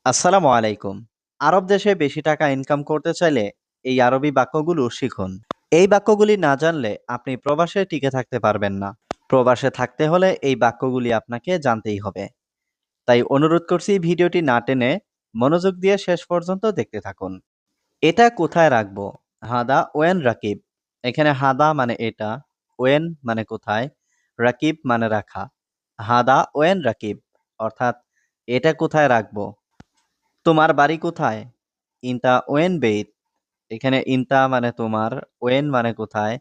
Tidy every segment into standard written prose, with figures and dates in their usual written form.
আসসালামু আলাইকুম। আরব দেশে বেশি টাকা ইনকাম করতে চাইলে এই আরবি বাক্যগুলো শিখুন। এই বাক্যগুলি না জানলে আপনি প্রবাসে টিকে থাকতে পারবেন না। প্রবাসে থাকতে হলে এই বাক্যগুলি আপনাকে জানতেই হবে। তাই অনুরোধ করছি ভিডিওটি না টেনে মনোযোগ দিয়ে শেষ পর্যন্ত দেখতে থাকুন। এটা কোথায় রাখবো? হাদা ওয়েন রাকিব। এখানে হাদা মানে এটা, ওয়েন মানে কোথায়, রাকিব মানে রাখা। হাদা ওয়েন রাকিব অর্থাৎ এটা কোথায় রাখবো। তোমার বাড়ি কোথায়? ইনতা ওয়েন বেইত। এখানে ইনতা মানে তোমার, ওয়েন মানে কোথায়,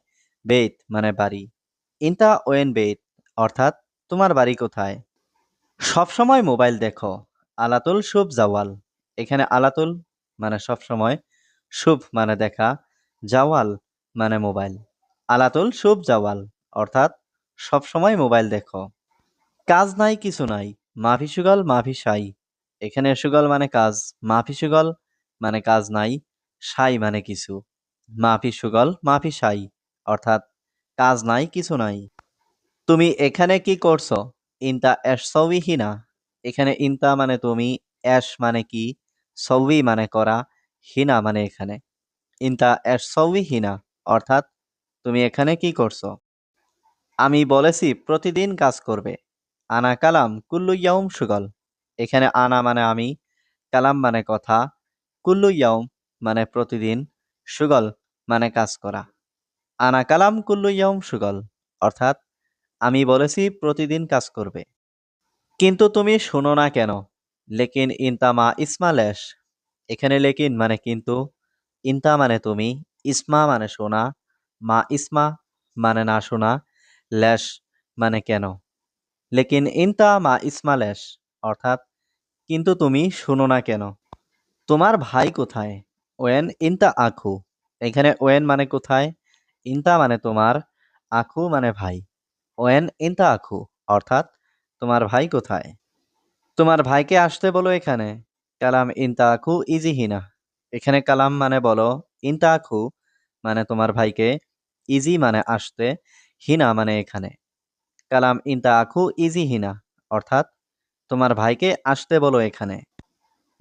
বেইত মানে বাড়ি। ইনতা ওয়েন বেইত অর্থাৎ তোমার বাড়ি কোথায়। সবসময় মোবাইল দেখো। আলাতুল শুভ জাওয়াল। এখানে আলাতুল মানে সবসময়, শুভ মানে দেখা, জাওয়াল মানে মোবাইল। আলাতুল শুভ জাওয়াল অর্থাৎ সবসময় মোবাইল দেখো। কাজ নাই কিছু নাই। মাফি সুগল মাফি সাই। এখানে সুগল মানে কাজ, মাফি সুগল মানে কাজ নাই, সাই মানে কিছু। মাফি সুগল মাফি সাই অর্থাৎ কাজ নাই কিছু নাই। তুমি এখানে কি করছো? ইনতা এশ সউই হিনা। এখানে ইনতা মানে তুমি, এশ মানে কি, সউই মানে করা, হিনা মানে এখানে। ইনতা এশ সউই হিনা অর্থাৎ তুমি এখানে কি করছো। আমি বলেছি প্রতিদিন কাজ করবে। আনা কালাম কুল্লু ইয়াউম সুগল। এখানে আনা মানে আমি, কালাম মানে কথা, কুল্লু ইয়াউম মানে প্রতিদিন, সুগল মানে কাজ করা। আনা কালাম কুল্লু ইয়াউম সুগল অর্থাৎ আমি বলেছি প্রতিদিন কাজ করবে। কিন্তু তুমি শোনো না কেন? লেকিন ইনতা মা ইসমা লেশ। এখানে লেকিন মানে কিন্তু, ইনতা মানে তুমি, ইসমা মানে শোনা, মা ইসমা মানে না শোনা, লেশ মানে কেন। লেকিন ইনতা মা ইসমা লেশ অর্থাৎ কিন্তু তুমি শুনো না কেন। তোমার ভাই কোথায়? ওয়েন ইনতা আখু। এখানে ওয়েন মানে কোথায়, ইনতা মানে তোমার, আখু মানে ভাই। ওয়েন ইনতা আখু অর্থাৎ তোমার ভাই কোথায়। তোমার ভাইকে আসতে বলো এখানে। কালাম ইনতা আখু ইজি হিনা। এখানে কালাম মানে বলো, ইনতা আখু মানে তোমার ভাইকে, ইজি মানে আসতে, হিনা মানে এখানে। কালাম ইনতা আখু ইজি হিনা অর্থাৎ তোমার ভাইকে আসতে বলো এখানে।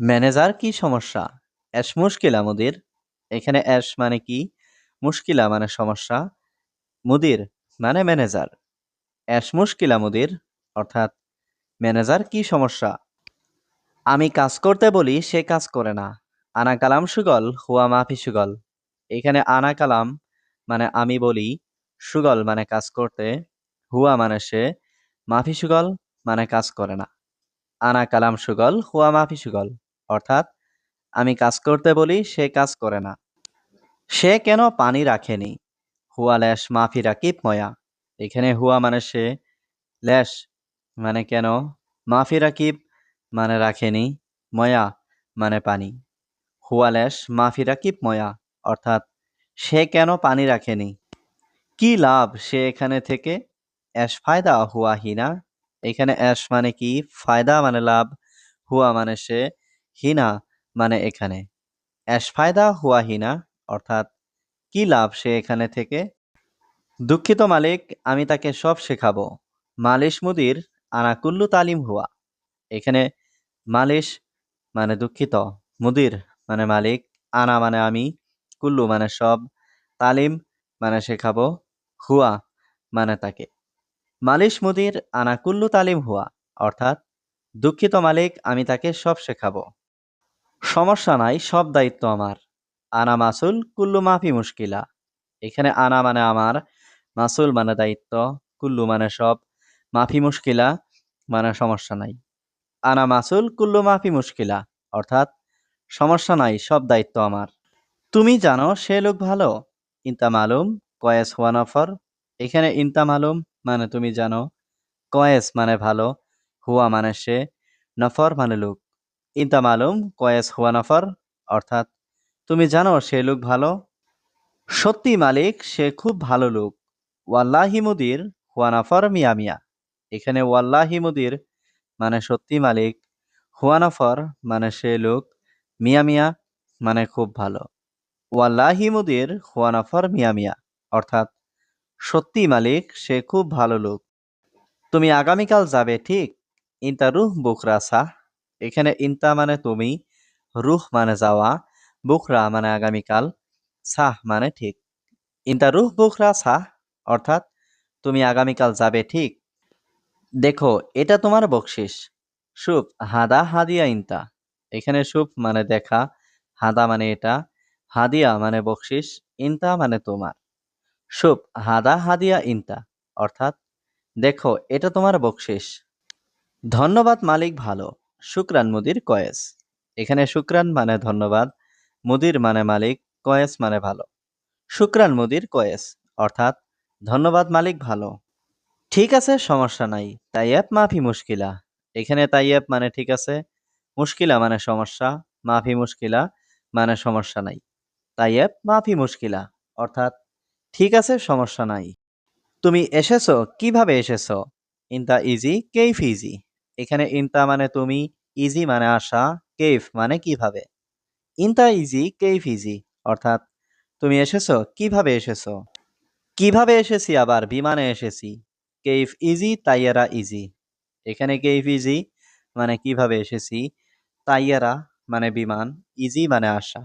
ম্যানেজার কি সমস্যা? এস মুশকিলা মুদির। এখানে এস মানে কি, মুশকিলা মানে সমস্যা, মুদির মানে ম্যানেজার। এস মুশকিলা মুদির অর্থাৎ ম্যানেজার কি সমস্যা। আমি কাজ করতে বলি সে কাজ করে না। আনা কালাম সুগল হুয়া মাফি সুগল। এখানে আনা কালাম মানে আমি বলি, সুগল মানে কাজ করতে, হুয়া মানে সে, মাফি সুগল মানে কাজ করে না। আনা কালাম সুগল হুয়া মাফি সুগল অর্থাৎ আমি কাজ করতে বলি সে কাজ করে না। সে কেন পানি রাখেনি? হুয়া ল্যাশ মাফি রাকিব ময়া। এখানে হুয়া মানে সে, ল্যাশ মানে কেন, মাফি রাকিব মানে রাখেনি, ময়া মানে পানি। হুয়া ল্যাশ মাফি রাকিব ময়া অর্থাৎ সে কেন পানি রাখেনি। কি লাভ সে এখানে থেকে? এশ ফায়দা হুয়া হিনা। এখানে এশ মানে কি, ফায়দা মানে লাভ, হুয়া মানে সে, হিনা মানে এখানে। এশ ফায়দা হুয়া হিনা অর্থাৎ কি লাভ সে এখানে থেকে। দুঃখিত মালিক, আমি তাকে সব শেখাবো। মালিশ মুদির আনা কুল্লু তালিম হুয়া। এখানে মালিশ মানে দুঃখিত, মুদির মানে মালিক, আনা মানে আমি, কুল্লু মানে সব, তালিম মানে শেখাবো, হুয়া মানে তাকে। মালিশ মুদির আনা কুল্লু তালিম হুয়া অর্থাৎ দুঃখিত মালিক, আমি তাকে সব শেখাবো। সমস্যা নাই, সব দায়িত্ব আমার। আনা মাসুল কুল্লু মাফি মুশকিলা। এখানে আনা মানে আমার, মাসুল মানে দায়িত্ব, কুল্লু মানে সব, মাফি মুশকিলা মানে সমস্যা নাই। আনা মাসুল কুল্লু মাফি মুশকিলা অর্থাৎ সমস্যা নাই, সব দায়িত্ব আমার। তুমি জানো সে লোক ভালো। ইনতা মালুম কয়েস হুয়া নফর। এখানে ইনতা মালুম মানে তুমি জানো, কয়েস মানে ভালো, হুয়া মানে সে, নফর মানে লোক। ইনতা মালুম কয়েস হুয়া নফর অর্থাৎ তুমি জানো সে লোক ভালো। সত্যি মালিক, সে খুব ভালো লোক। ওয়াল্লাহি মুদির হুয়া নফর মিয়া মিয়া। এখানে ওয়াল্লাহি মুদির মানে সত্যি মালিক, হুয়া নফর মানে সে লোক, মিয়া মিয়া মানে খুব ভালো। ওয়াল্লাহি মুদির হুয়া নফর মিয়া মিয়া অর্থাৎ সত্যি মালিক, সে খুব ভালো লোক। তুমি আগামীকাল যাবে ঠিক? ইনতা রুহ বুকরা সাহ। এখানে ইনতা মানে তুমি, রুহ মানে যাওয়া, বুকরা মানে আগামীকাল, সাহ মানে ঠিক। ইনতা রুহ বুকরা সাহ অর্থাৎ তুমি আগামীকাল যাবে ঠিক। দেখো এটা তোমার বকশিস। শুভ হাদা হাদিয়া ইনতা। এখানে শুভ মানে দেখা, হাদা মানে এটা, হাদিয়া মানে বকশিস, ইনতা মানে তোমার। শুভ হাদা হাদিয়া ইনতা অর্থাৎ দেখো এটা তোমার বকশিস। ধন্যবাদ মালিক ভালো, শুক্রান মুদির কয়েস। এখানে শুক্রান মানে ধন্যবাদ, মুদির মানে মালিক, কয়েস মানে ভালো। শুক্রান মুদির কয়েস অর্থাৎ ধন্যবাদ মালিক ভালো। ঠিক আছে সমস্যা নাই, তাইয়েব মাফি মুশকিলা। এখানে তাইয়েব মানে ঠিক আছে, মুশকিলা মানে সমস্যা, মাফি মুশকিলা মানে সমস্যা নাই। তাইয়েব মাফি মুশকিলা অর্থাৎ ঠিক আছে সমস্যা নাই। তুমি এসেছো, কিভাবে এসেছো? ইনতা ইজি কেইফ ইজি। এখানে ইনতা মানে তুমি, ইজি মানে আসা, কেইফ মানে কিভাবে। ইনতা ইজি কেইফ ইজি অর্থাৎ তুমি এসেছো, কিভাবে এসেছো। কিভাবে এসেছি আবার বিমানে এসেছি। কেইফ ইজি তাইয়ারা ইজি। এখানে কেইফ ইজি মানে কিভাবে এসেছি, তাইয়ারা মানে বিমান, ইজি মানে আসা।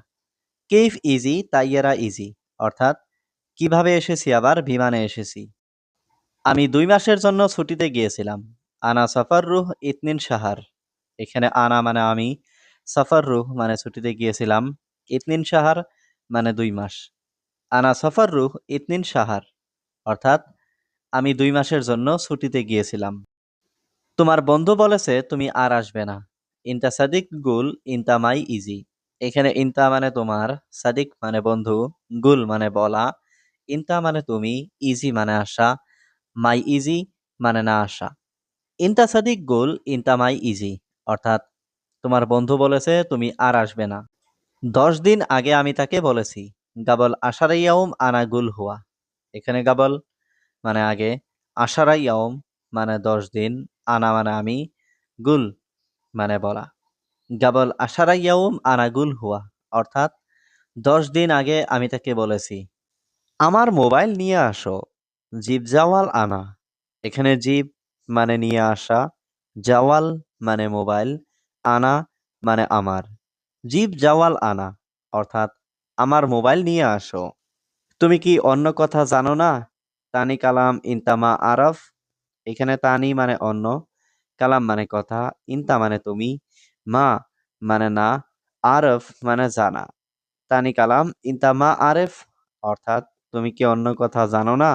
কেইফ ইজি তাইয়ারা ইজি অর্থাৎ কিভাবে এসেছি আবার বিমানে এসেছি। আমি ২ মাসের জন্য ছুটিতে গিয়েছিলাম। আনা সফর রুহ ইতনিন শাহার। এখানে আনা মানে আমি, সফর রুহ মানে ছুটিতে গিয়েছিলাম, ইতনিন শাহার মানে ২ মাস। আনা সফর রুহ ইতনিন শাহার অর্থাৎ আমি ২ মাসের জন্য ছুটিতে গিয়েছিলাম। তোমার বন্ধু বলেছে তুমি আর আসবে না। ইনতা সাদিক গুল ইনতা মাই ইজি। এখানে ইনতা মানে তোমার, সাদিক মানে বন্ধু, গুল মানে বলা, ইনতা মানে তুমি, ইজি মানে আসা, মাই ইজি মানে না আসা। ইনতা সাদিক গুল ইনতা মাই ইজি অর্থাৎ তোমার বন্ধু বলেছে তুমি আর আসবে না। ১০ দিন আগে আমি তাকে বলেছি। গাবল আশারাইয়াউম আনা গুল হুয়া। এখানে গাবল মানে আগে, আশারাইয়াউম মানে ১০ দিন, আনা মানে আমি, গুল মানে বলা। গাবল আশারাইয়াউম আনা গুল হুয়া অর্থাৎ ১০ দিন আগে আমি তাকে বলেছি। আমার মোবাইল নিয়ে আসো। জিব জাওয়াল আনা। এখানে জিব মানে নিয়ে আসা, জাওয়াল মানে মোবাইল, আনা মানে আমার। জিব জাওয়াল আনা অর্থাৎ আমার মোবাইল নিয়ে আসো। তুমি কি অন্য কথা জানো না? তানি কালাম ইনতামা আরফ। এখানে তানি মানে অন্য, কালাম মানে কথা, ইনতা মানে তুমি, মা মানে না, আরফ মানে জানা। তানি কালাম ইনতামা আরেফ অর্থাৎ তুমি কি অন্য কথা জানো না?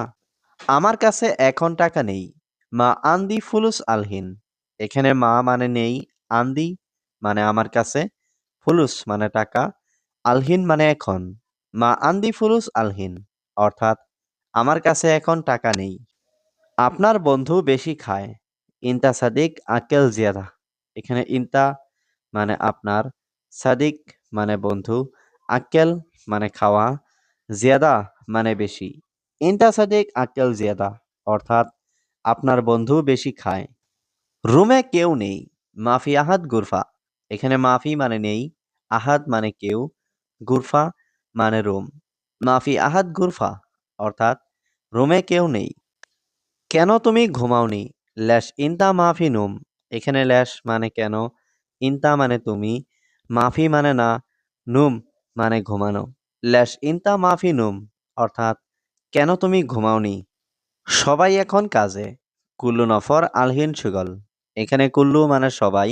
আমার কাছে এখন টাকা নেই। মা আন্দি ফুলুস আলহিন। এখানে মা মানে নেই, আন্দি মানে আমার কাছে, ফুলুস মানে টাকা, আলহিন মানে এখন। মা আন্দি ফুলুস আলহিন অর্থাৎ আমার কাছে এখন টাকা নেই। আপনার বন্ধু বেশি খায়। ইনতা সাদিক আকেল জিয়াদা। এখানে ইনতা মানে আপনার, সাদিক মানে বন্ধু, আক্কেল মানে খাওয়া, জিয়াদা মানে বেশি। ইনতা সাদিক আক্কেল জিয়াদা অর্থাৎ আপনার বন্ধু বেশি খায়। রুমে কেউ নেই। মাফি আহাদ গুরফা। এখানে মাফি মানে নেই, আহাদ মানে কেউ, গুরফা মানে রুম। মাফি আহাদ গুরফা অর্থাৎ রুমে কেউ নেই। কেন তুমি ঘুমাওনি? ল্যাশ ইনতা মাফি নুম। এখানে ল্যাশ মানে কেন, ইনতা মানে তুমি, মাফি মানে না, নুম মানে ঘুমানো। ল্যাশ ইনতা মাফি নুম অর্থাৎ কেন তুমি ঘুমাওনি? সবাই এখন কাজে। কুল্লু নফর আলহিন সুগল। এখানে কুল্লু মানে সবাই,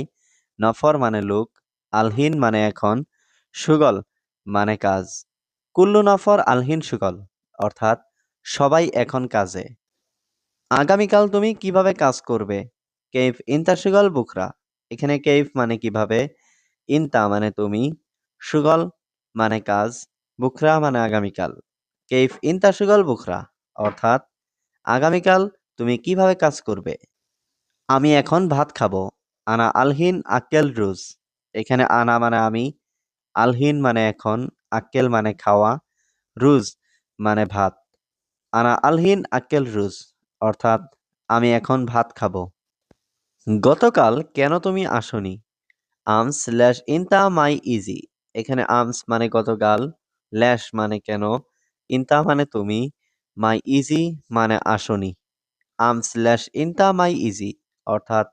নফর মানে লোক, আলহিন মানে এখন, সুগল মানে কাজ। কুল্লু নফর আলহিন সুগল অর্থাৎ সবাই এখন কাজে। আগামীকাল তুমি কিভাবে কাজ করবে? কেইফ ইনতা সুগল বুকরা। এখানে কেইফ মানে কিভাবে, ইনতা মানে তুমি, সুগল মানে কাজ, বুকরা মানে আগামীকাল। কেইফ ইনতা সুগল বুকরা অর্থাৎ আগামীকাল তুমি কিভাবে কাজ করবে? আমি এখন ভাত খাবো। আনা আলহিন আক্কেল রুজ। এখানে আনা মানে আমি, আলহিন মানে এখন, আক্কেল মানে খাওয়া, রুজ মানে ভাত। আনা আলহিন আক্কেল রুজ অর্থাৎ আমি এখন ভাত খাবো। গতকাল কেন তুমি আসনি? আমস ল্যাশ ইনতা মাই ইজি। এখানে আমস মানে গতকাল, ল্যাশ মানে কেন, ইনতা মানে তুমি, মাই ইজি মানে আসনি। আমস ল্যাশ ইনতা মাই ইজি অর্থাৎ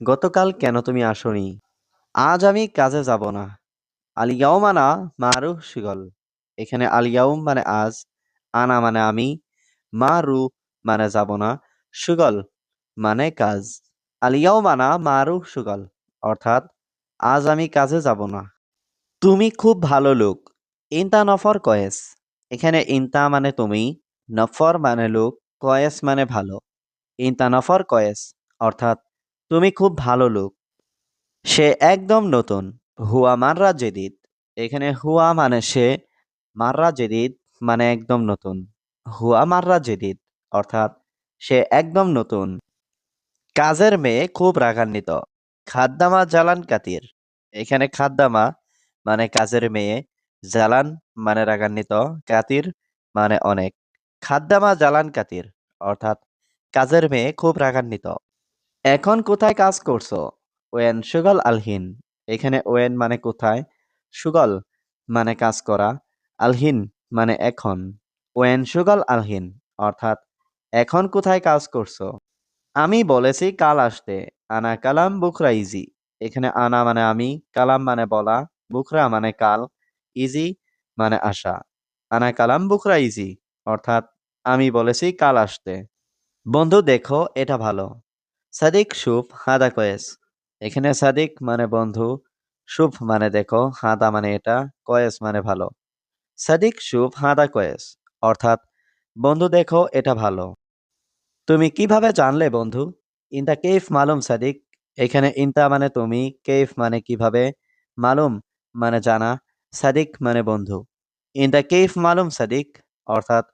গতকাল কেন তুমি আসনি? আজ আমি কাজে যাব না। আল ইয়াউম আনা মারুফ সুগল। এখানে আল ইয়াউম মানে আজ, আনা মানে আমি, মারু মানে যাব না, সুগল মানে কাজ। আল ইয়াউম আনা মারুফ সুগল অর্থাৎ আজ আমি কাজে যাব না। তুমি খুব ভালো লোক। ইনতা নফর কয়েস। এখানে ইনতা মানে তুমি, নফর মানে লোক, কয়েস মানে ভালো। ইনতা নফর কয়েস অর্থাৎ তুমি খুব ভালো লোক। সে একদম নতুন। হুয়া মাররা জেদিদ। এখানে হুয়া মানে সে, মাররা জেদিদ মানে একদম নতুন। হুয়া মাররা জেদিদ অর্থাৎ সে একদম নতুন। কাজের মেয়ে খুব রাগান্বিত। খাদ্দামা জালান কাতির। এখানে খাদ্দামা মানে কাজের মেয়ে, জালান মানে রাগান্বিত, কাতির মানে অনেক। খাদ্দামা জালান কাতির অর্থাৎ কাজের মেয়ে খুব রাগান্বিত। এখন কোথায় কাজ করছো? ওয়েন সুগল আলহিন। এখানে ওয়েন মানে কোথায়, সুগল মানে কাজ করা, আলহিন মানে এখন। ওয়েন সুগল আলহিন অর্থাৎ এখন কোথায় কাজ করছো? আমি বলেছি কাল আসতে। আনা কালাম বুকরা ইজি। এখানে আনা মানে আমি, কালাম মানে বলা, বুকরা মানে কাল, ইজি মানে আসা। আনা কালাম বুকরা ইজি অর্থাৎ আমি বলেছি কাল আসতে। বন্ধু দেখো এটা ভালো। সাদিক শুভ হাদা কয়েস। এখানে সাদিক মানে বন্ধু, শুভ মানে দেখো, হাদা মানে এটা, কয়েস মানে ভালো। সাদিক শুভ হাদা কয়েস অর্থাৎ বন্ধু দেখো এটা ভালো। তুমি কিভাবে জানলে বন্ধু? ইনতা কেফ মালুম সাদিক। এখানে ইনতা মানে তুমি, কেফ মানে কিভাবে, মালুম মানে জানা, সাদিক মানে বন্ধু। ইনতা কেফ মালুম সাদিক অর্থাৎ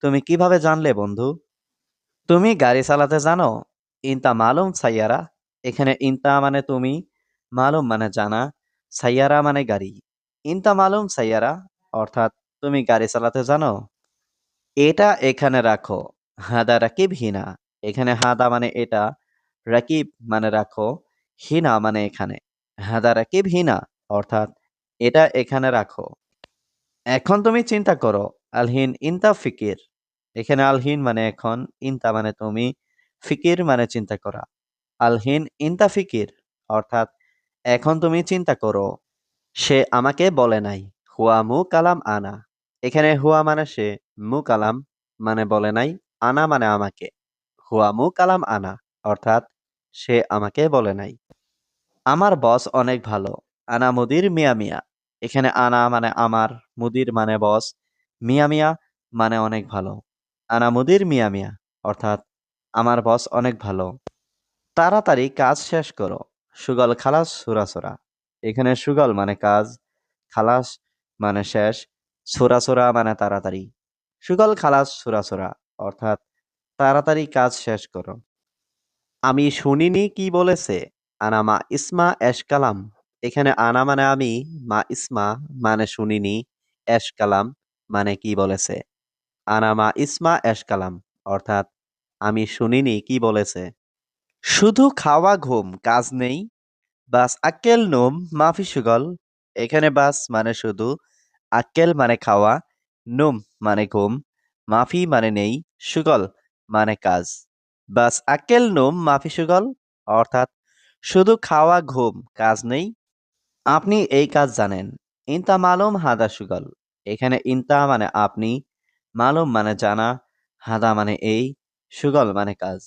তুমি কিভাবে জানলে বন্ধু? তুমি গাড়ি চালাতে জানো? ইনতা মালুম সাইয়ারা। এখানে ইনতা মানে তুমি, মালুম মানে জানা, সাইয়ারা মানে গাড়ি। ইনতা মালুম সাইয়ারা অর্থাৎ তুমি গাড়ি চালাতে জানো? এটা এখানে রাখো। হাদা রাকিব হিনা। এখানে হাদা মানে এটা, রাকিব মানে রাখো, হিনা মানে এখানে। হাদা রাকিব হিনা অর্থাৎ এটা এখানে রাখো। এখন তুমি চিন্তা করো। আলহিন ইনতা ফিকির। এখানে আলহিন মানে এখন, ইনতা মানে তুমি, ফিকির মানে চিন্তা করা। আলহিন ইনতা ফিকির অর্থাৎ এখন তুমি চিন্তা করো। সে আমাকে বলে নাই। হুয়া মু কালাম আনা। এখানে হুয়া মানে সে, মু কালাম মানে বলে নাই, আনা মানে আমাকে। হুয়া মু কালাম আনা অর্থাৎ সে আমাকে বলে নাই। আমার বস অনেক ভালো। আনা মুদির মিয়া মিয়া। এখানে আনা মানে আমার, মুদির মানে বস, মিয়া মিয়া মানে অনেক ভালো। আনা মুদির মিয়া মিয়া অর্থাৎ আমার বস অনেক ভালো। তাড়াতাড়ি কাজ শেষ করো। সুগল খালাস সুরাসুরা। এখানে সুগল মানে কাজ, খালাস মানে শেষ, সুরাসুরা মানে তাড়াতাড়ি। সুগল খালাস সুরাসুরা অর্থাৎ তাড়াতাড়ি কাজ শেষ করো। আমি শুনিনি কি বলেছে। আনা মা ইসমা এশ কালাম। এখানে আনা মানে আমি, মা ইসমা মানে শুনিনি, এশ কালাম মানে কি বলেছে। আনা মা ইসমা এশ কালাম অর্থাৎ আমি শুনিনি কি বলেছে। শুধু খাওয়া ঘুম কাজ নেই। বাস আক্কেল নোম মাফি সুগল। এখানে বাস মানে শুধু, আক্কেল মানে খাওয়া, নুম মানে ঘুম, মাফি মানে নেই, সুগল মানে কাজ। বাস আক্কেল নোম মাফি সুগল অর্থাৎ শুধু খাওয়া ঘুম কাজ নেই। আপনি এই কাজ জানেন। ইনতা মালুম হাদা সুগল। এখানে ইনতা মানে আপনি, মালুম মানে জানা, হাদা মানে এই, সুগল মানে কাজ।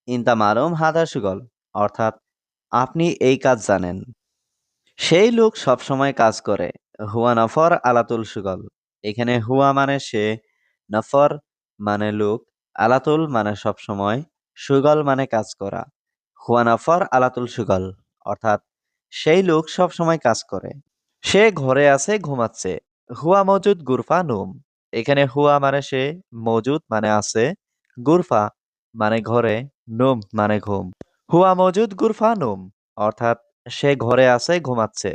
ইনতা মালুম হাদা সুগল অর্থাৎ আপনি এই কাজ জানেন। সেই লোক সবসময় কাজ করে। হুয়া নফর আলাতুল সুগল। এখানে হুয়া মানে সে, নফর মানে লোক, আলাতুল মানে সবসময়, সুগল মানে কাজ করা। হুয়া নফর আলাতুল সুগল অর্থাৎ সেই লোক সবসময় কাজ করে। সে ঘরে আছে ঘুমাচ্ছে। হুয়া মজুদ গুরফা নুম। এখানে হুয়া মানে সে, মজুদ মানে আছে, গুরফা মানে ঘরে, নুম মানে ঘুম। হুয়া মজুদ গুরফা নুম অর্থাৎ সে ঘরে আছে ঘুমাচ্ছে।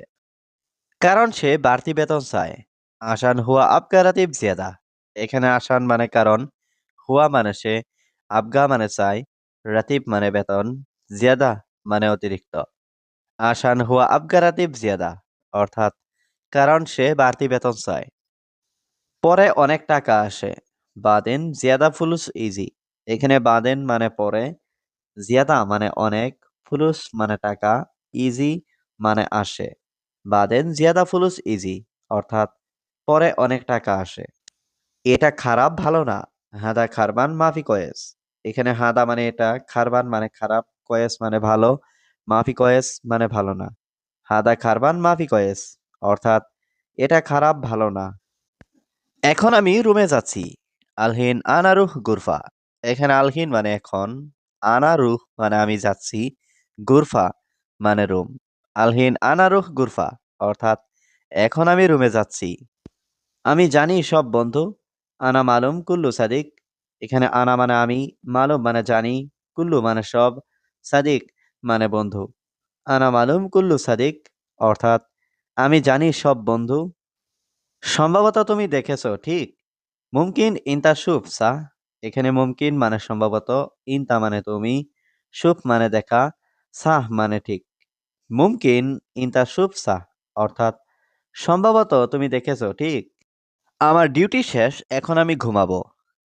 কারণ সে বাড়তি বেতন চায়। আসান হুয়া আবগা রাতিব জিয়াদা। এখানে আসান মানে কারণ, হুয়া মানে সে, আবগা মানে চাই, রাতিব মানে বেতন, জিয়াদা মানে অতিরিক্ত। আসান হুয়া আবগা রাতিব জিয়াদা অর্থাৎ কারণ সে বাড়তি বেতন চায়। পরে অনেক টাকা আসে। বাদেন জিয়াদা ফুলুস ইজি। এখানে বাদেন মানে পরে, জিয়াদা মানে অনেক, ফুলুস মানে টাকা, ইজি মানে আসে। বাদেন জিয়াদা ফুলুস ইজি অর্থাৎ পরে অনেক টাকা আসে। এটা খারাপ ভালো না। হাদা খারবান মাফি কয়েস। এখানে হাদা মানে এটা, খারবান মানে খারাপ, কয়েস মানে ভালো, মাফি কয়েস মানে ভালো না। হাদা খারবান মাফি কয়েস অর্থাৎ এটা খারাপ ভালো না। এখন আমি রুমে যাচ্ছি। আলহিন আনারুহ গুরফা। এখানে আলহিন মানে এখন, আনারুহ মানে আমি যাচ্ছি, গুরফা মানে রুম। আলহিন আনারুহ গুরফা অর্থাৎ এখন আমি রুমে যাচ্ছি। আমি জানি সব বন্ধু। আনা মালুম কুল্লু সাদিক। এখানে আনা মানে আমি, মালুম মানে জানি, কুল্লু মানে সব, সাদিক মানে বন্ধু। আনা মালুম কুল্লু সাদিক অর্থাৎ আমি জানি সব বন্ধু। সম্ভবত তুমি দেখেছো, ঠিক? মুমকিন ইনতা শুভ সা। এখানে মুমকিন মানে সম্ভবত, ইনতা মানে তুমি, শুভ মানে দেখা, সাহ মানে ঠিক। মুমকিন ইনতা শুভ সা অর্থাৎ সম্ভবত তুমি দেখেছো, ঠিক? আমার ডিউটি শেষ, এখন আমি ঘুমাবো।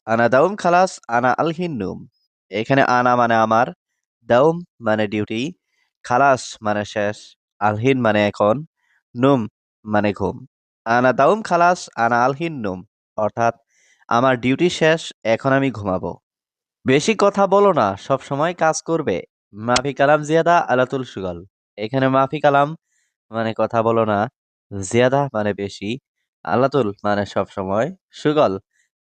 আনা দাউম খালাস আনা আলহিন নুম। এখানে আনা মানে আমার, দাউম মানে ডিউটি, খালাস মানে শেষ, আলহিন মানে এখন, নুম মানে ঘুম। আনা দাউম খালাস আনা আলহিন নুম অর্থাৎ আমার ডিউটি শেষ, এখন আমি ঘুমাবো। বেশি কথা বলো না, সব সময় কাজ করবে। মাফি কালাম জিয়াদা আলাতুল সুগল। এখানে মাফি কালাম মানে কথা বলো না, জিয়াদা মানে বেশি, আলাতুল মানে সব সময়, সুগল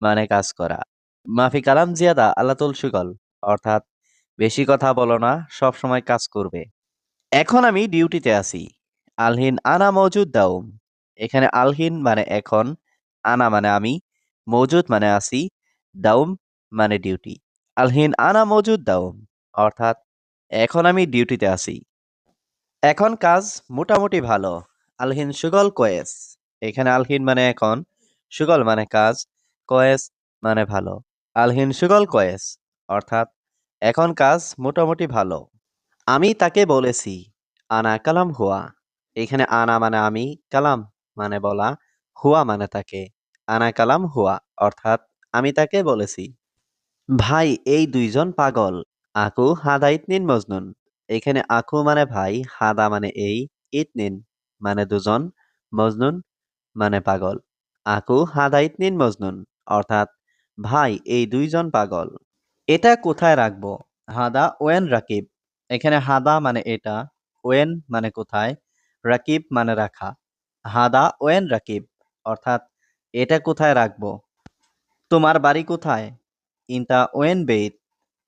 মানে কাজ করা। মাফি কালাম জিয়াদা আলাতুল সুগল অর্থাৎ বেশি কথা বলো না, সব সময় কাজ করবে। এখন আমি ডিউটিতে আছি। আলহিন আনা মওজুদ দাউম। এখানে আলহিন মানে এখন, আনা মানে আমি, মওজুদ মানে আছি, দাউম মানে ডিউটি। আলহিন আনা মওজুদ দাউম অর্থাৎ এখন আমি ডিউটিতে আছি। এখন কাজ মোটামুটি ভালো। আলহিন সুগল কয়েস। এখানে আলহিন মানে এখন, সুগল মানে কাজ, কয়েস মানে ভালো। আলহিন সুগল কয়েস অর্থাৎ এখন কাজ মোটামুটি ভালো। আমি তাকে বলেছি। আনা কালাম হুয়া। এখানে আনা মানে আমি, কালাম মানে বলা, হুয়া মানে তাকে। আনা কালাম হুয়া অর্থাৎ আমি তাকে বলেছি। ভাই এই দুইজন পাগল। আকু হাদা ইতনিন মজনুন। এখানে আকু মানে ভাই, হাদা মানে এই, ইতনিন মানে দুজন, মজনুন মানে পাগল। আকু হাদা ইতনিন মজনুন অর্থাৎ ভাই এই দুইজন পাগল। এটা কোথায় রাখবো? হাদা ওয়েন রাকিব। এখানে হাদা মানে এটা, ওয়েন মানে কোথায়, রাকিব মানে রাখা। হাদা ওয়েন রাকিব অর্থাৎ এটা কোথায় রাখবো। তোমার বাড়ি কোথায়? ইনতা ওয়েন বেইত।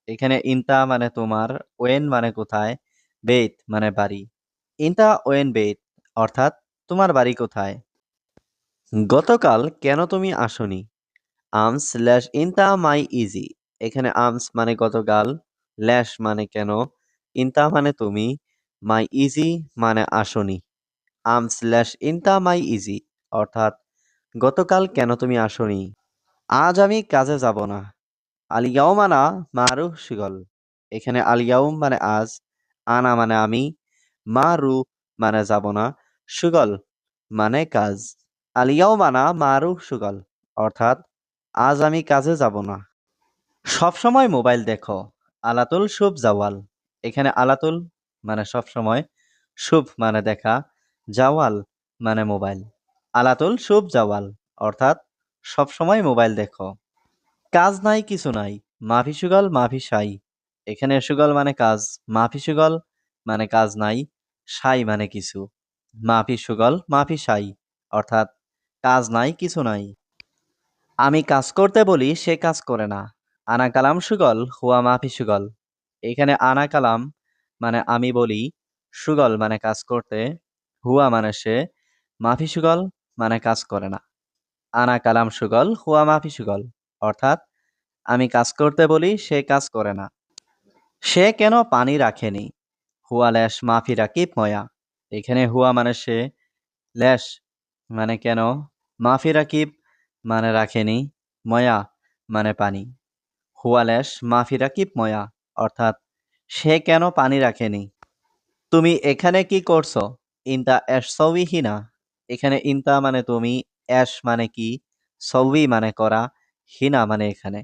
এখানে ইনতা মানে তোমার, ওয়েন মানে কোথায়, বেইত মানে বাড়ি। ইনতা ওয়েন বেইত অর্থাৎ তোমার বাড়ি কোথায়। গতকাল কেন তুমি আসনি? আমস ল্যাশ ইনতা মাই ইজি। এখানে আমস মানে গতকাল, ল্যাশ মানে কেন, ইনতা মানে তুমি, মাই ইজি মানে আসনি। আমস ল্যাশ ইনতা মাই ইজি অর্থাৎ গতকাল কেন তুমি আসনি। আজ আমি কাজে যাব না। আলিয়াও মানা মারু শিগল। এখানে আলিয়াউম মানে আজ, আনা মানে আমি, মারু মানে যাব না, সুগল মানে কাজ। আলিয়াও মানা মারু সুগল অর্থাৎ আজ আমি কাজে যাব না। সবসময় মোবাইল দেখো। আলাতুল শুভ জাওয়াল। এখানে আলাতুল মানে সবসময়, শুভ মানে দেখা, জাওয়াল মানে মোবাইল। আলাতুল শুভ জাওয়াল অর্থাৎ সবসময় মোবাইল দেখো। কাজ নাই কিছু নাই। মাফি সুগল মাফি সাই। এখানে সুগল মানে কাজ, মাফি সুগল মানে কাজ নাই, সাই মানে কিছু। মাফি সুগল মাফি সাই অর্থাৎ কাজ নাই কিছু নাই। আমি কাজ করতে বলি সে কাজ করে না। আনা কালাম সুগল হুয়া মাফি সুগল। এখানে আনা কালাম মানে আমি বলি, সুগল মানে কাজ করতে, হুয়া মানে সে, মাফি সুগল মানে কাজ করে না। আনা কালাম সুগল হুয়া মাফি সুগল অর্থাৎ আমি কাজ করতে বলি সে কাজ করে না। সে কেন পানি রাখেনি? হুয়া ল্যাশ মাফি রাকিব ময়া। এখানে হুয়া মানে সে, ল্যাশ মানে কেন, মাফি রাকিব মানে রাখেনি, ময়া মানে পানি। হুয়া ল্যাশ মাফি রাকিব ময়া অর্থাৎ সে কেন পানি রাখেনি। তুমি এখানে কি করছো? ইনতা এশ সৌই হিনা। এখানে ইনতা মানে তুমি, এশ মানে কি, সৌই মানে করা, হিনা মানে এখানে।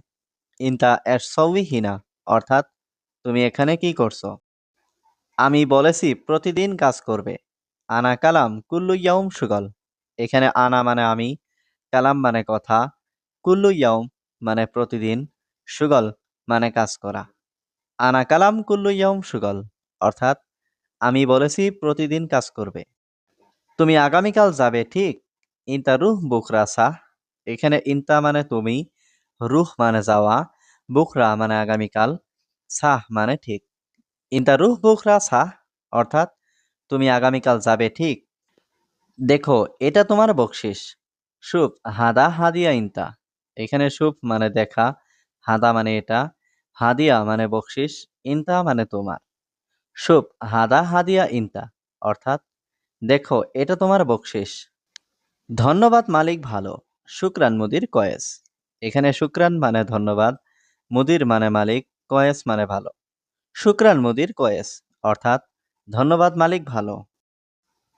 ইনতা এশ সৌই হিনা অর্থাৎ তুমি এখানে কি করছো। আমি বলেছি প্রতিদিন কাজ করবে। আনা কালাম কুল্লু ইয়াউম সুগল। এখানে আনা মানে আমি, কালাম মানে কথা, কুল্লু ইয়াউম মানে প্রতিদিন, সুগল মানে কাজ করা। আনা কালাম কুল্লু ইয়াউম সুগল অর্থাৎ আমি বলেছি প্রতিদিন কাজ করবে। তুমি আগামীকাল যাবে ঠিক? ইনতা রুহ বুকরা সাহ। এখানে ইনতা মানে তুমি, রুহ মানে যাওয়া, বুকরা মানে আগামীকাল, সাহ মানে ঠিক। ইনতা রুহ বুকরা সাহ অর্থাৎ তুমি আগামীকাল যাবে ঠিক। দেখো এটা তোমার বকশিস। শুভ হাদা হাদিয়া ইনতা। এখানে শুভ মানে দেখা, হাদা মানে এটা, হাদিয়া মানে বকশিস, ইনতা মানে তোমার। শুভ হাদা হাদিয়া ইনতা অর্থাৎ দেখো এটা তোমার বকশিস। ধন্যবাদ মালিক ভালো। শুক্রান মুদির কয়েস। এখানে শুক্রান মানে ধন্যবাদ, মুদির মানে মালিক, কয়েস মানে ভালো। শুক্রান মুদির কয়েস অর্থাৎ ধন্যবাদ মালিক ভালো।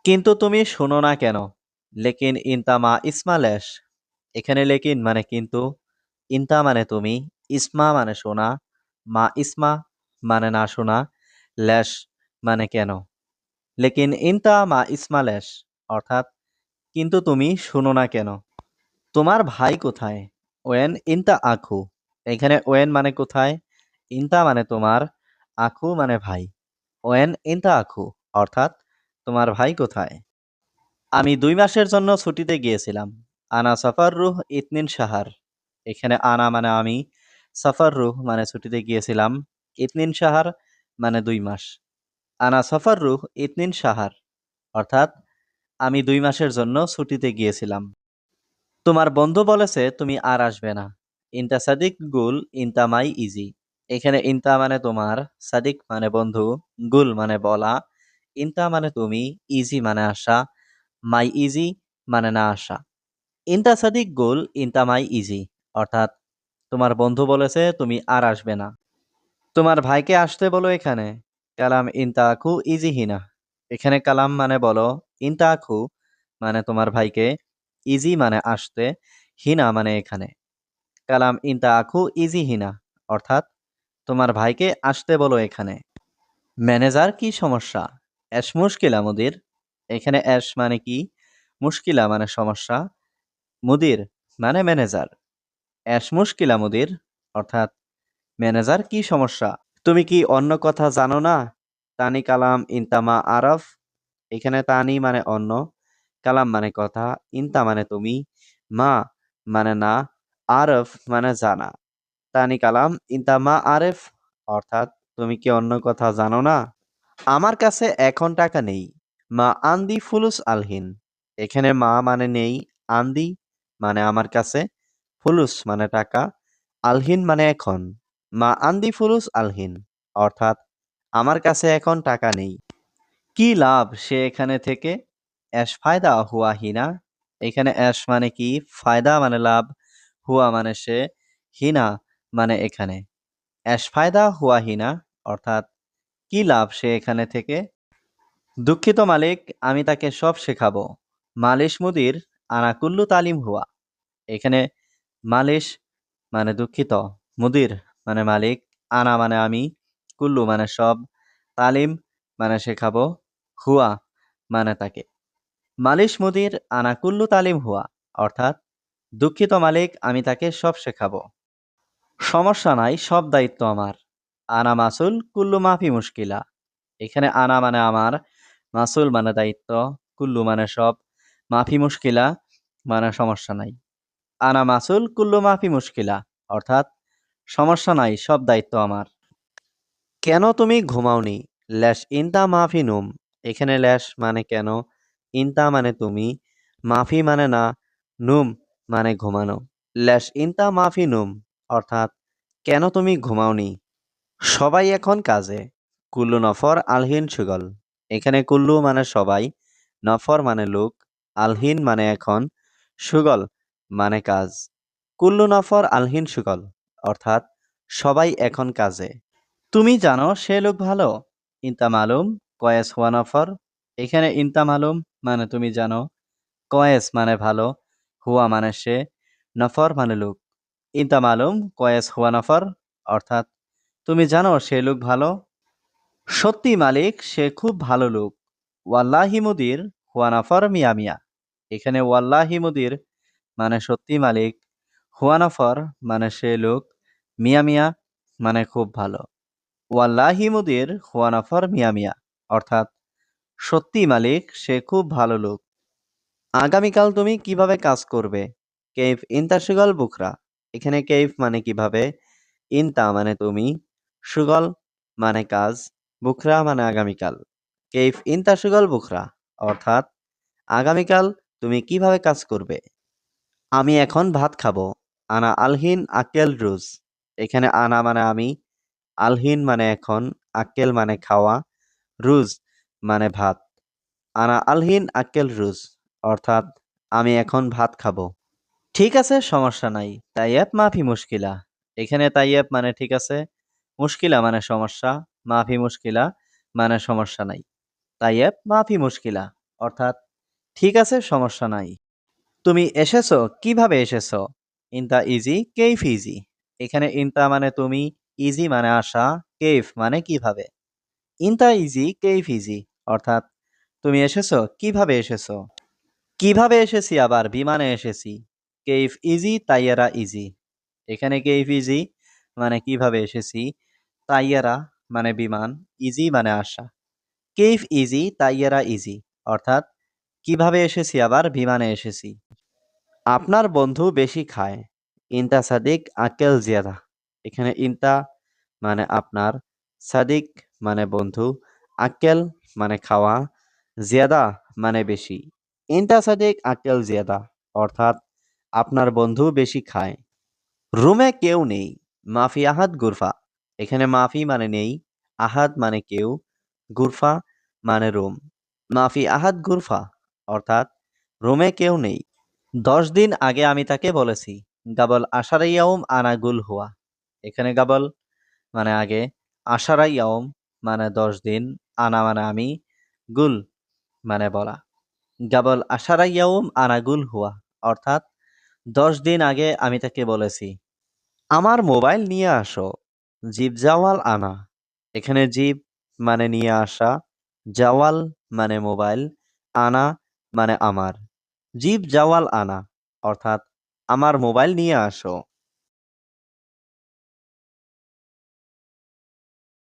কিন্তু তুমি শোনো না কেন? লেকিন ইনতা মা ইসমা লেশ। এখানে লেকিন মানে কিন্তু, ইনতা মানে তুমি, ইসমা মানে শোনা, মা ইসমা মানে না শোনা, লেশ মানে কেন। লেকিন ইনতা মা ইসমা লেশ অর্থাৎ কিন্তু তুমি শোনো না কেন। তোমার ভাই কোথায়? ওয়েন ইনতা আখু। এখানে ওয়েন মানে কোথায়, ইনতা মানে তোমার, আখু মানে ভাই। ওয়েন ইনতা আখু অর্থাৎ তোমার ভাই কোথায়। আমি 2 মাসের জন্য ছুটিতে গিয়েছিলাম। আনা সফর রুহ ইতনিন শাহার। এখানে আনা মানে আমি, সফর রুহ মানে ছুটিতে গিয়েছিলাম, ইতনিন শাহার মানে 2 মাস। আনা সফর রুহ ইতনিন শাহার অর্থাৎ আমি 2 মাসের জন্য ছুটিতে গিয়েছিলাম। তোমার বন্ধু বলেছে তুমি আর আসবে না। ইনতা সাদিক গুল ইনতা মাই ইজি। এখানে ইনতা মানে তোমার, সাদিক মানে বন্ধু, গুল মানে বলা, ইনতা মানে তুমি, ইজি মানে আসা, মাই ইজি মানে না আসা। ইনতা সাদিক গুল ইনতা মাই ইজি অর্থাৎ তোমার বন্ধু বলেছে তুমি আর আসবে না। তোমার ভাইকে আসতে বলো এখানে। কালাম ইনতা আখু ইজি হিনা। এখানে কালাম মানে বলো, ইনতা আখু মানে তোমার ভাইকে, ইজি মানে আসতে, হিনা মানে এখানে। কালাম ইনতা আখু ইজি হিনা অর্থাৎ তোমার ভাইকে আসতে বলো এখানে। ম্যানেজার কি সমস্যা? এস মুশকিলা মুদির। এখানে এস মানে কি, মুশকিলা মানে সমস্যা, মুদির মানে ম্যানেজার। এস মুশকিলা মুদির অর্থাৎ ম্যানেজার কি সমস্যা। তুমি কি অন্য কথা জানো না? তানি কালাম ইনতামা আরফ। এখানে তানি মানে অন্য, কালাম মানে কথা, ইনতা মানে তুমি, মা মানে না, আরফ মানে জানা। তানি কালাম ইনতামা আরেফ অর্থাৎ তুমি কি অন্য কথা জানো না? আমার কাছে এখন টাকা নেই। মা আন্দি ফুলুস আলহিন। এখানে মা মানে নেই, আন্দি মানে আমার কাছে, ফুলুস মানে টাকা, আলহিন মানে এখন। মা আন্দি ফুলুস আলহিন অর্থাৎ আমার কাছে এখন টাকা নেই। কি লাভ সে এখানে থেকে? এস ফায়দা হুয়া হিনা। এখানে এস মানে কি, ফায়দা মানে লাভ, হুয়া মানে সে, হিনা মানে এখানে। এস ফায়দা হুয়া হিনা অর্থাৎ কি লাভ সে এখানে থেকে। দুঃখিত মালিক, আমি তাকে সব শেখাবো। মালিশ মুদির আনা কুল্লু তালিম হুয়া। এখানে মালিশ মানে দুঃখিত, মুদির মানে মালিক, আনা মানে আমি, কুল্লু মানে সব, তালিম মানে শেখাবো, হুয়া মানে তাকে। মালিশ মুদির আনা কুল্লু তালিম হুয়া অর্থাৎ দুঃখিত মালিক, আমি তাকে সব শেখাবো। সমস্যা নাই, সব দায়িত্ব আমার। আনা মাসুল কুল্লু মাফি মুশকিলা। এখানে আনা মানে আমার, মাসুল মানে দায়িত্ব, কুল্লু মানে সব, মাফি মুশকিলা মানে সমস্যা নাই। আনা মাসুল কুল্লু মাফি মুশকিলা অর্থাৎ সমস্যা নাই, সব দায়িত্ব আমার। কেন তুমি ঘুমাওনি? ল্যাশ ইনতা মাফি নুম। এখানে ল্যাশ মানে কেন, ইনতা মানে তুমি, মাফি মানে না, নুম মানে ঘুমানো। ল্যাশ ইনতা মাফি নুম অর্থাৎ কেন তুমি ঘুমাওনি? সবাই এখন কাজে। কুল্লু নফর আলহিন সুগল। এখানে কুল্লু মানে সবাই, নফর মানে লোক, আলহিন মানে এখন, সুগল মানে কাজ। কুল্লু নফর আলহিন সুগল অর্থাৎ সবাই এখন কাজে। তুমি জানো সে লোক ভালো। ইনতা মালুম কয়েস হুয়া নফর। এখানে ইনতা মালুম মানে তুমি জানো, কয়েস মানে ভালো, হুয়া মানে সে, নফর মানে লোক। ইনতা মালুম কয়েস হুয়া নফর অর্থাৎ তুমি জানো সে লোক ভালো। সত্যি মালিক, সে খুব ভালো লোক। ওয়াল্লাহি মুদির হুয়া নাফর মিয়া মিয়া। এখানে ওয়াল্লাহি মুদির মানে সত্যি মালিক, হুয়া নাফর মানে সে লোক, মিয়া মিয়া মানে খুব ভালো। ওয়াল্লাহি মুদির হুয়া নাফর মিয়া মিয়া অর্থাৎ সত্যি মালিক সে খুব ভালো লোক। আগামীকাল তুমি কিভাবে কাজ করবে? কেইফ ইনতা শুগল বুকরা। এখানে কেইফ মানে কিভাবে, ইনতা মানে তুমি, শুগল মানে কাজ, বুকরা মানে আগামীকাল। কেইফ ইনতা শুগল বুকরা অর্থাৎ আগামীকাল তুমি কিভাবে কাজ করবে? আমি এখন ভাত খাবো। আনা আলহিন আকেল রুজ। এখানে আনা মানে আমি, আলহিন মানে এখন, আকেল মানে খাওয়া, রুজ মানে ভাত। আনা আলহিন আকেল রুজ অর্থাৎ আমি এখন ভাত খাবো। ঠিক আছে, সমস্যা নাই। তাইয়েব মাফি মুশকিলা। এখানে তাইয়েব মানে ঠিক আছে, মুশকিলা মানে সমস্যা, মাফি মুশকিলা মানে সমস্যা নাই। তাইয়েব মাফি মুশকিলা অর্থাৎ ঠিক আছে, সমস্যা নাই। তুমি এসেছো, কিভাবে এসেছো? ইনতা ইজি কেইফ ইজি। এখানে ইনতা মানে তুমি, ইজি মানে আসা, কেইফ মানে কিভাবে। ইনতা ইজি কেইফ ইজি অর্থাৎ তুমি এসেছো, কিভাবে এসেছো। কিভাবে এসেছি আবার বিমানে এসেছি। কেইফ ইজি তাইয়ারা ইজি। এখানে কেইফ ইজি মানে কিভাবে এসেছি, তাইয়ারা মানে বিমান, ইজি মানে আসা। কেইফ ইজি তাইয়ারা ইজি অর্থাৎ কিভাবে এসেছি আবার বিমানে এসেছি। আপনার বন্ধু বেশি খায়। ইনতা সাদিক আকেল জিয়াদা। এখানে ইনতা মানে আপনার, সাদিক মানে বন্ধু, আকেল মানে খাওয়া, জিয়াদা মানে বেশি। ইনতা সাদিক আকেল জিয়াদা অর্থাৎ আপনার বন্ধু বেশি খায়। রুমে কেউ নেই। মাফি আহাদ গুরফা। এখানে মাফি মানে নেই, আহাদ মানে কেউ, গুরফা মানে রুম। মাফি আহাদ গুরফা অর্থাৎ রুমে কেউ নেই। 10 দিন আগে আমি তাকে বলেছি। গাবল আশারা ইয়াউম আনা গুল হুয়া। এখানে গাবল মানে আগে, আশারা ইয়াউম মানে 10 দিন, আনা মানে আমি, গুল মানে বলা। গাবল আশারা ইয়াউম আনা গুল হুয়া অর্থাৎ 10 দিন আগে আমি তাকে বলেছি। আমার মোবাইল নিয়ে আসো। জিব জাওয়াল আনা। এখানে জিব মানে নিয়ে আসা, জাওয়াল মানে মোবাইল, আনা মানে আমার। জিব জাওয়াল আনা অর্থাৎ আমার মোবাইল নিয়ে আসো।